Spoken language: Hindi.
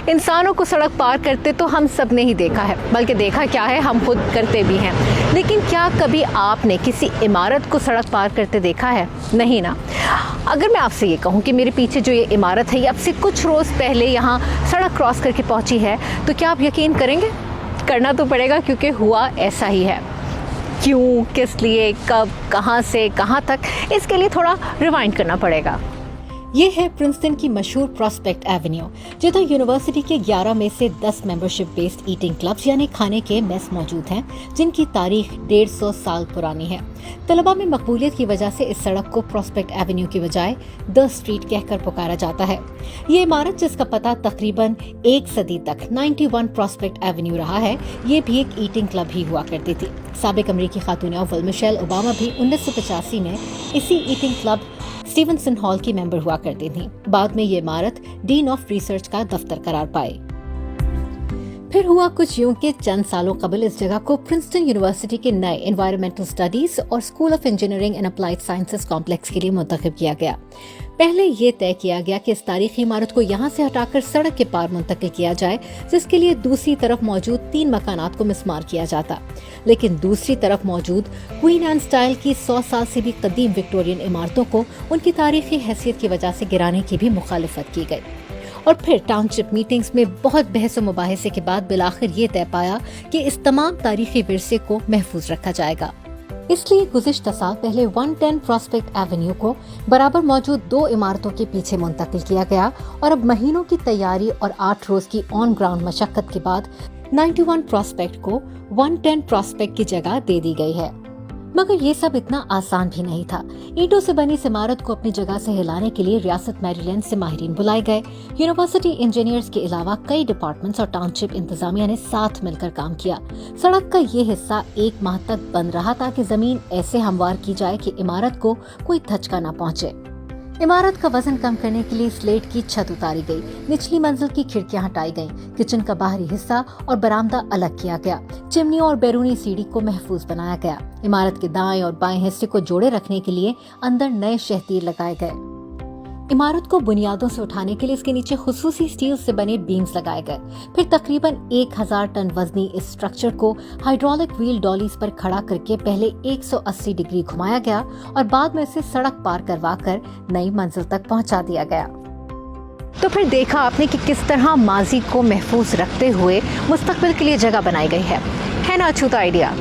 इंसानों को सड़क पार करते तो हम सब ने ही देखा है, बल्कि देखा क्या है, हम खुद करते भी हैं। लेकिन क्या कभी आपने किसी इमारत को सड़क पार करते देखा है? नहीं ना। अगर मैं आपसे ये कहूँ कि मेरे पीछे जो ये इमारत है, ये अब से कुछ रोज़ पहले यहाँ सड़क क्रॉस करके पहुँची है, तो क्या आप यकीन करेंगे? करना तो पड़ेगा, क्योंकि हुआ ऐसा ही है। क्यों, किस लिए, कब, कहाँ से कहाँ तक, इसके लिए थोड़ा रिवाइंड करना पड़ेगा। ये है प्रिंसटन की मशहूर प्रॉस्पेक्ट एवेन्यू, जिधर यूनिवर्सिटी के 11 में से 10 मेंबरशिप बेस्ड ईटिंग क्लब्स यानी खाने के मेस मौजूद हैं, जिनकी तारीख 150 साल पुरानी है। तलबा में मकबूलियत की वजह से इस सड़क को प्रॉस्पेक्ट एवेन्यू की बजाय द स्ट्रीट कहकर पुकारा जाता है। ये इमारत, जिसका पता तकरीबन एक सदी तक 91 प्रॉस्पेक्ट एवेन्यू रहा है, ये भी एक ईटिंग क्लब ही हुआ करती थी। साबिक अमरीकी खातून अव्वल मिशेल ओबामा भी 1985 में इसी ईटिंग क्लब स्टीवनसन हॉल की मेंबर हुआ करती थी। बाद में ये इमारत डीन ऑफ रिसर्च का दफ्तर करार पाई। फिर हुआ कुछ यूं कि चंद सालों कबल इस जगह को प्रिंसटन यूनिवर्सिटी के नए एनवायरमेंटल स्टडीज और school of engineering and applied sciences complex के लिए मुंतखब किया गया। पहले ये तय किया गया कि इस तारीखी इमारत को यहाँ से हटाकर सड़क के पार मुंतकिल किया जाए, जिसके लिए दूसरी तरफ मौजूद 3 मकानात को मिसमार किया जाता। लेकिन दूसरी तरफ मौजूद क्वीन एंड स्टाइल की 100 साल से भी कदीम विक्टोरियन इमारतों को उनकी तारीखी हैसियत की वजह से गिराने की भी मुखालिफत की गई। और फिर टाउनशिप मीटिंग्स में बहुत बहस और मुबाहिसे के बाद बिलाखिर ये तय पाया कि इस तमाम तारीखी विरसे को महफूज रखा जाएगा। इसलिए गुज़िश्ता साल पहले 110 प्रॉस्पेक्ट एवेन्यू को बराबर मौजूद 2 इमारतों के पीछे मुंतकिल किया गया और अब महीनों की तैयारी और 8 रोज की ऑन ग्राउंड मशक्कत के बाद 91 प्रॉस्पेक्ट को 110 प्रॉस्पेक्ट की जगह दे दी गई है। मगर ये सब इतना आसान भी नहीं था। ईंटों से बनी इस इमारत को अपनी जगह से हिलाने के लिए रियासत मैरीलैंड से माहिरीन बुलाए गए। यूनिवर्सिटी इंजीनियर्स के अलावा कई डिपार्टमेंट्स और टाउनशिप इंतजामिया ने साथ मिलकर काम किया। सड़क का ये हिस्सा 1 माह तक बंद रहा ताकि जमीन ऐसे हमवार की जाए कि इमारत को कोई धचका न पहुंचे। इमारत का वजन कम करने के लिए स्लेट की छत उतारी गई, निचली मंजिल की खिड़कियां हटाई गईं, किचन का बाहरी हिस्सा और बरामदा अलग किया गया, चिमनियों और बैरूनी सीढ़ी को महफूज बनाया गया। इमारत के दाएं और बाएं हिस्से को जोड़े रखने के लिए अंदर नए शहतीर लगाए गए। इमारत को बुनियादों से उठाने के लिए इसके नीचे खुसूसी स्टील से बने बीम्स लगाए गए। फिर तकरीबन 1000 टन वजनी इस स्ट्रक्चर को हाइड्रोलिक व्हील डॉलीज पर खड़ा करके पहले 180 डिग्री घुमाया गया और बाद में इसे सड़क पार करवाकर नई मंजिल तक पहुंचा दिया गया। तो फिर देखा आपने कि किस तरह माजी को महफूज रखते हुए मुस्तकबिल के लिए जगह बनाई गई है ना अछूता आइडिया।